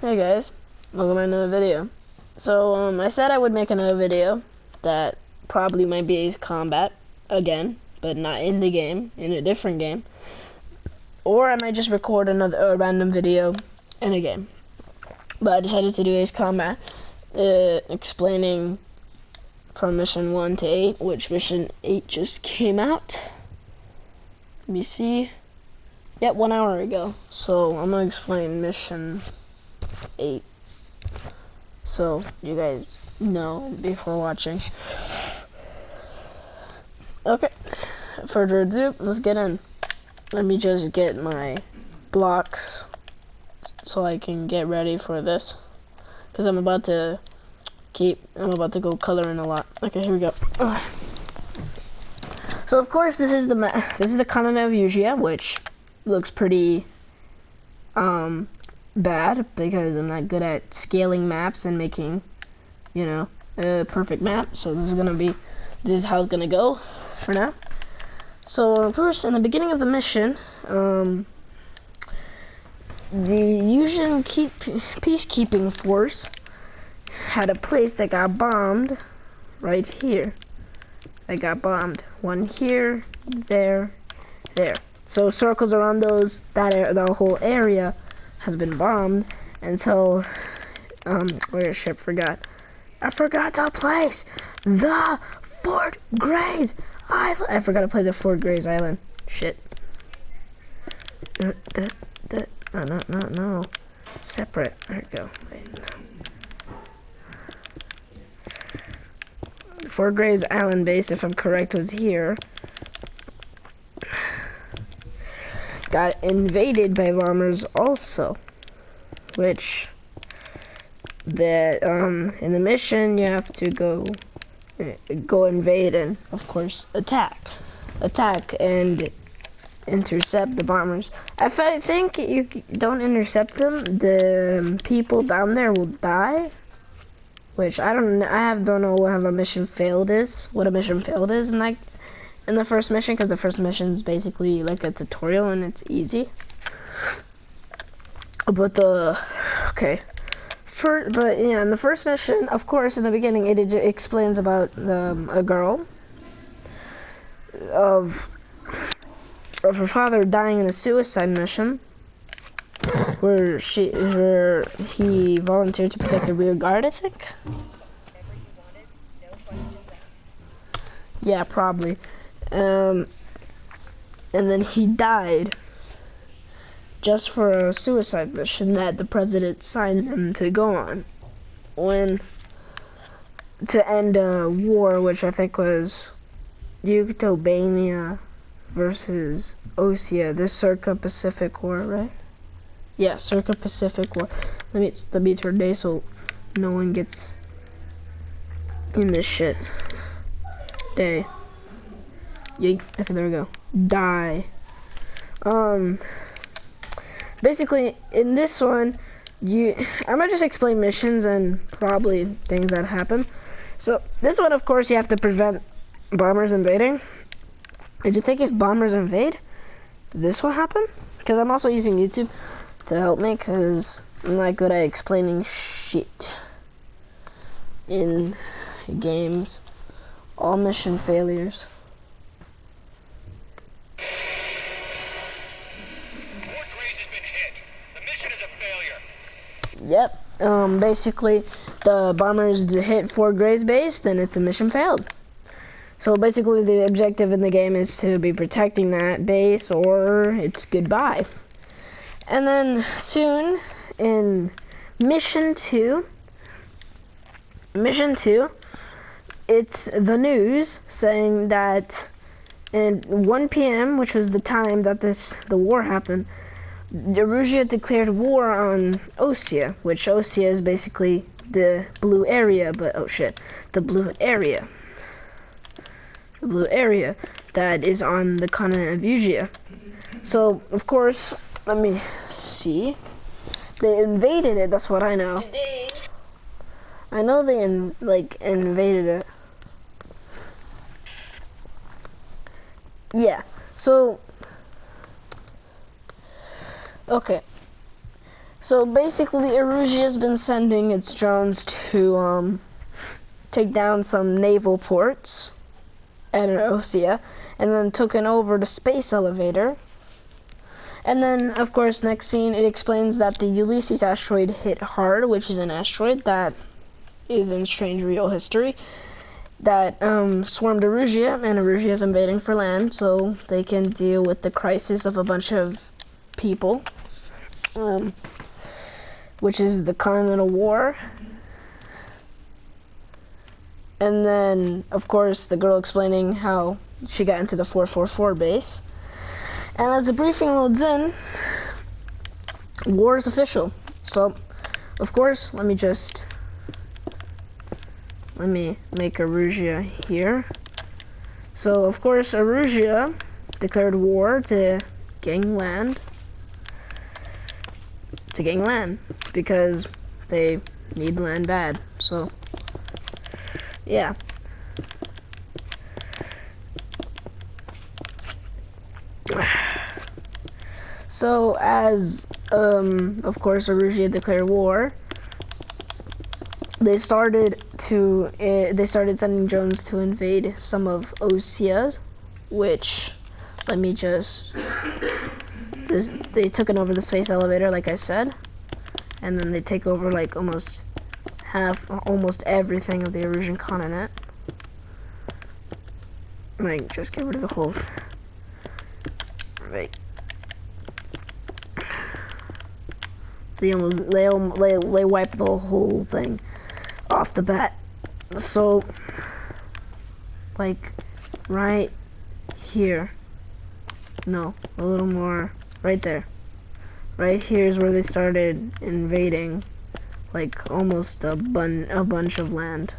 Hey guys, welcome to another video. I said I would make another video that probably might be Ace Combat again, but not in the game, in a different game. Or I might just record another random video in a game. But I decided to do Ace Combat, explaining from mission 1 to 8, which mission 8 just came out. Let me see. Yep, 1 hour ago. So I'm gonna explain mission 8. So you guys know before watching. Okay, further ado, let's get in. Let me just get my blocks so I can get ready for this, because I'm about to go coloring a lot. Okay, here we go. So of course this is the continent of Eugia, which looks pretty bad because I'm not good at scaling maps and making, a perfect map. So this is how it's gonna go for now. So first, in the beginning of the mission, the Eusian peacekeeping force had a place that got bombed right here. They got bombed. One here, there, there. So circles around those, the whole area has been bombed until where ship forgot. I forgot to place the Fort Grays Island. I forgot to play the Fort Grays Island. Shit. No. Separate. There we go. Wait, no. Fort Grays Island base, if I'm correct, was here. Got invaded by bombers also, which in the mission you have to go invade and of course attack and intercept the bombers. If I think you don't intercept them, the people down there will die, which I don't know what a mission failed is in the first mission, because the first mission is basically like a tutorial and it's easy. But in the first mission, of course, in the beginning, it explains about a girl of her father dying in a suicide mission, where he volunteered to protect the rear guard, I think. Yeah, probably. And then he died just for a suicide mission that the president signed him to go on to end a war, which I think was Yuktobania versus Ossia, the Circa Pacific War, right? Yeah, Circa Pacific War. Let me turn day so no one gets in this shit. Day. Yeet. Okay, there we go. Die. Basically, in this one, I'm gonna just explain missions and probably things that happen. So, this one, of course, you have to prevent bombers invading. Did you think if bombers invade, this will happen? Because I'm also using YouTube to help me, because I'm not good at explaining shit in games. All mission failures. Fort Grays has been hit. The mission is a failure. Yep. Basically, the bombers hit Fort Grays base, then it's a mission failed. So basically, the objective in the game is to be protecting that base, or it's goodbye. And then soon, in mission 2, it's the news saying that at 1 p.m., which was the time that the war happened, Erugia declared war on Ossia, which Ossia is basically the blue area, but the blue area that is on the continent of Eugia. So, of course, let me see. They invaded it, that's what I know. I know they invaded it. Yeah, so okay. So basically, Erusia has been sending its drones to take down some naval ports at Osea, and then taken over the space elevator. And then, of course, next scene, it explains that the Ulysses asteroid hit hard, which is an asteroid that is in strange real history, that swarmed Erusia, and Erusia is invading for land, so they can deal with the crisis of a bunch of people, which is the Continental War. And then, of course, the girl explaining how she got into the 444 base. And as the briefing loads in, war is official. So, of course, let me make Erusia here. So, of course, Erusia declared war to gangland. Because they need land bad. So, yeah. So, as, of course, Erusia declared war, they started sending drones to invade some of Osea, which, they took over the space elevator, like I said, and then they take over, like, almost everything of the Erusian continent. Like, just get rid of the whole, right. They wiped the whole thing off the bat. So, like, right here. No, a little more. Right there. Right here is where they started invading, like, almost a bunch of land.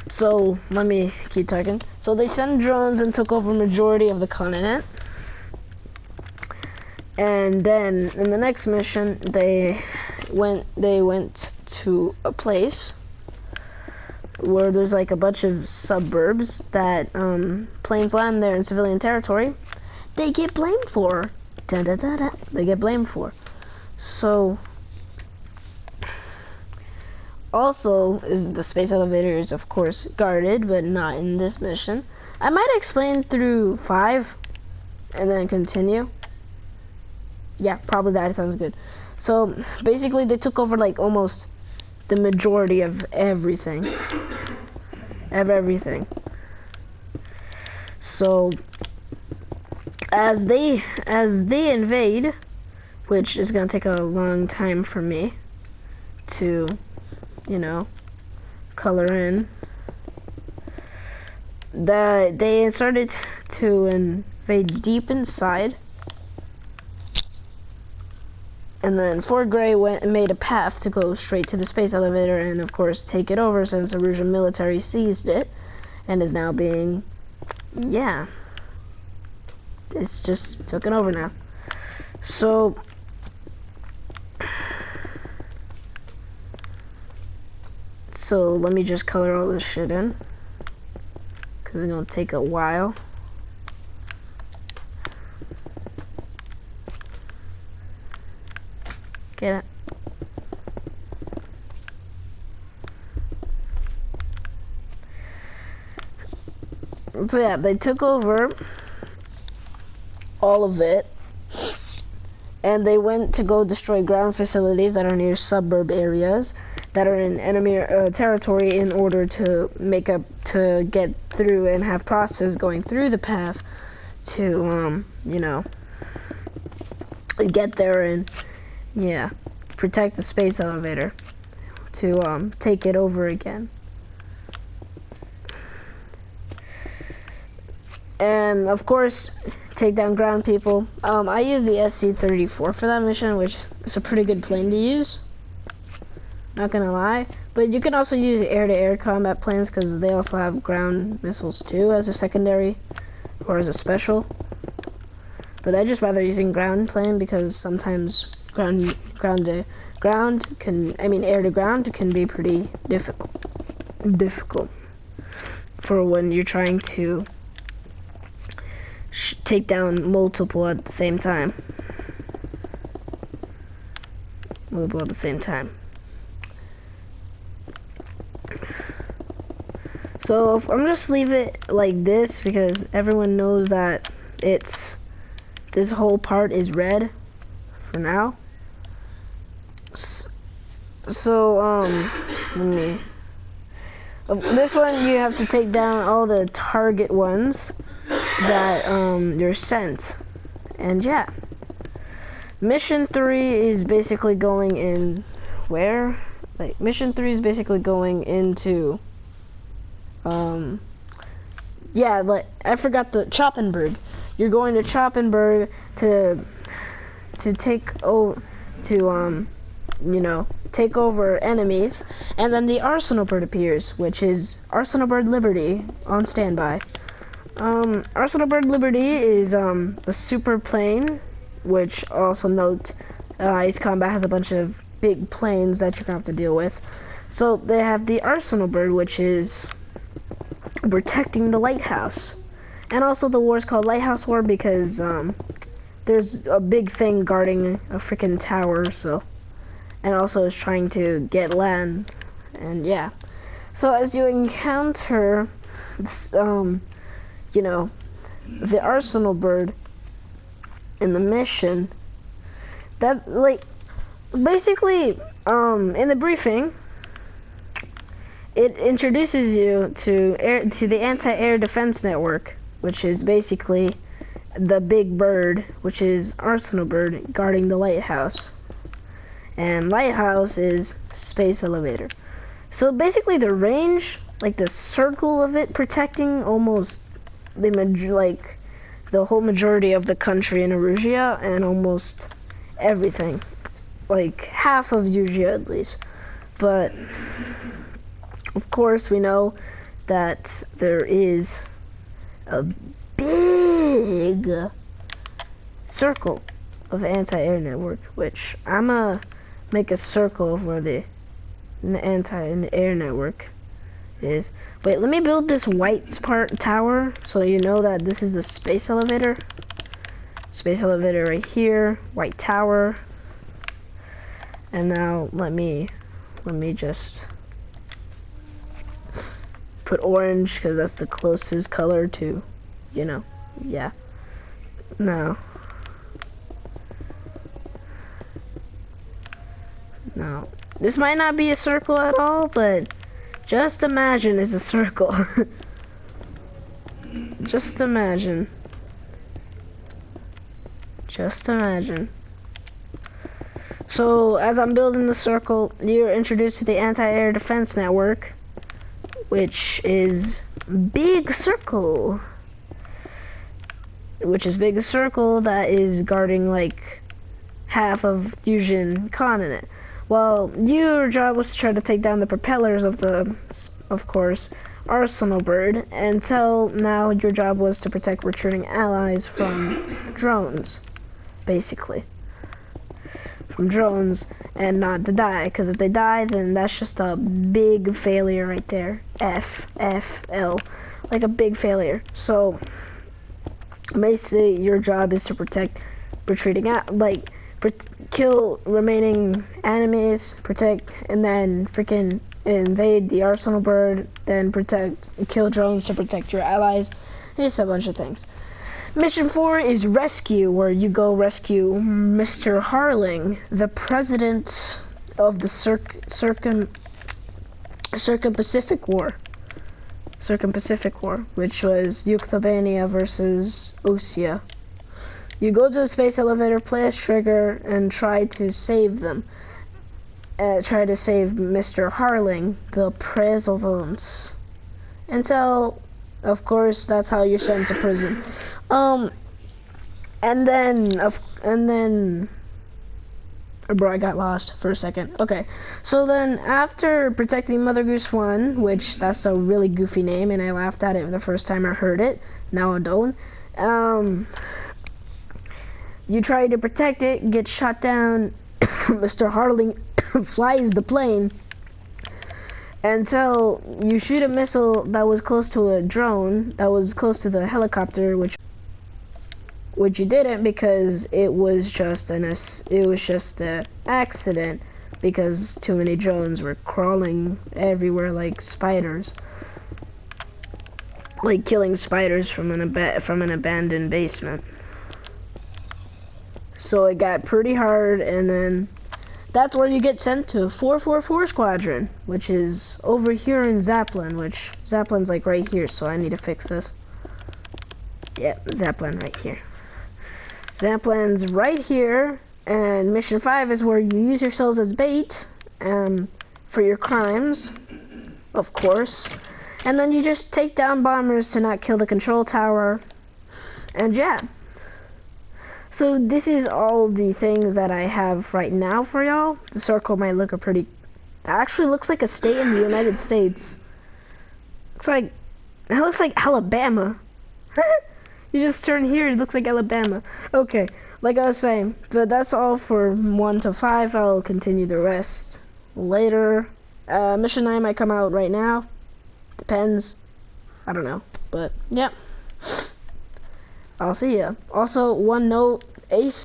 So, let me keep talking. So they sent drones and took over majority of the continent. And then, in the next mission, they went to a place where there's, like, a bunch of suburbs that, planes land there in civilian territory. They get blamed for. Da-da-da-da. They get blamed for. So, also, the space elevator is, of course, guarded, but not in this mission. I might explain through 5 and then continue. Yeah, probably that sounds good. So, basically, they took over, like, almost the majority of everything. So, as they invade, which is gonna take a long time for me to, you know, color in, they started to invade deep inside, and then Fort Gray made a path to go straight to the space elevator and, of course, take it over, since the Erusian military seized it and is now being, yeah, it's just taken over now. So, let me just color all this shit in, because it's gonna take a while. Get it? So yeah, they took over all of it, and they went to go destroy ground facilities that are near suburb areas that are in enemy territory, in order to get through and have process going through the path to, you know, get there and, yeah, protect the space elevator, to take it over again. And, of course, take down ground people. I used the SC-34 for that mission, which is a pretty good plane to use, not gonna lie. But you can also use air-to-air combat planes, because they also have ground missiles too as a secondary or as a special. But I just rather using ground plane, because sometimes air to ground can be pretty difficult for when you're trying to take down multiple at the same time. Multiple at the same time. So if I'm just leave it like this because everyone knows that this whole part is red for now. So let me. This one you have to take down all the target ones that you're sent, and yeah. Mission 3 is basically going in where? Like Mission 3 is basically going into yeah, like I forgot the Choppenberg. You're going to Choppenberg to take over you know, take over enemies, and then the Arsenal Bird appears, which is Arsenal Bird Liberty on standby. Arsenal Bird Liberty is a super plane, which also note Ace Combat has a bunch of big planes that you're gonna have to deal with. So they have the Arsenal Bird, which is protecting the lighthouse, and also the war is called Lighthouse War because there's a big thing guarding a freaking tower, so, and also is trying to get land, and yeah. So as you encounter this, you know, the Arsenal Bird in the mission, that like basically in the briefing it introduces you to the anti-air defense network, which is basically the big bird, which is Arsenal Bird guarding the lighthouse, and lighthouse is space elevator. So basically the range, like the circle of it protecting almost the whole majority of the country in Erusia, and almost everything, like half of Erusia at least. But of course we know that there is a big circle of anti-air network, which I'ma make a circle of where the anti-air network is. Wait, let me build this white part tower so you know that this is the space elevator. Space elevator right here, white tower. And now let me just put orange because that's the closest color to, you know, yeah. No. This might not be a circle at all, but just imagine it's a circle. Just imagine. Just imagine. So, as I'm building the circle, you're introduced to the anti-air defense network, which is big circle. Which is big circle that is guarding like half of Fusion continent. Well, your job was to try to take down the propellers of the, of course, Arsenal Bird, until now your job was to protect retreating allies from drones, basically. From drones, and not to die, because if they die, then that's just a big failure right there. F-L, like a big failure. So, basically, your job is to protect retreating, kill remaining enemies, protect, and then freaking invade the Arsenal Bird, then kill drones to protect your allies. It's a bunch of things. Mission 4 is Rescue, where you go rescue Mr. Harling, the president of the Circum-Pacific War. Circum-Pacific War, which was Yukthabania versus Usia. You go to the space elevator, play a trigger, and try to save them. Try to save Mr. Harling, the president. Until, of course, that's how you're sent to prison. And then, bro, I got lost for a second. Okay, so then after protecting Mother Goose 1, which that's a really goofy name, and I laughed at it the first time I heard it. Now I don't. You try to protect it, get shot down. Mr. Harling flies the plane until you shoot a missile that was close to a drone, that was close to the helicopter, which which you didn't because it was just an accident because too many drones were crawling everywhere like spiders, like killing spiders from an abandoned basement. So it got pretty hard, and then that's where you get sent to 444 Squadron, which is over here in Zeppelin, which Zeppelin's like right here, so I need to fix this. Yeah, Zeppelin right here. Zeppelin's right here, and Mission 5 is where you use yourselves as bait for your crimes, of course. And then you just take down bombers to not kill the control tower, and yeah. So this is all the things that I have right now for y'all. The circle might look it actually looks like a state in the United States. It looks like Alabama. You just turn here, it looks like Alabama. Okay, like I was saying, but that's all for 1 to 5. I'll continue the rest later. Mission 9 might come out right now. Depends. I don't know, but yeah. I'll see ya. Also, one note, Ace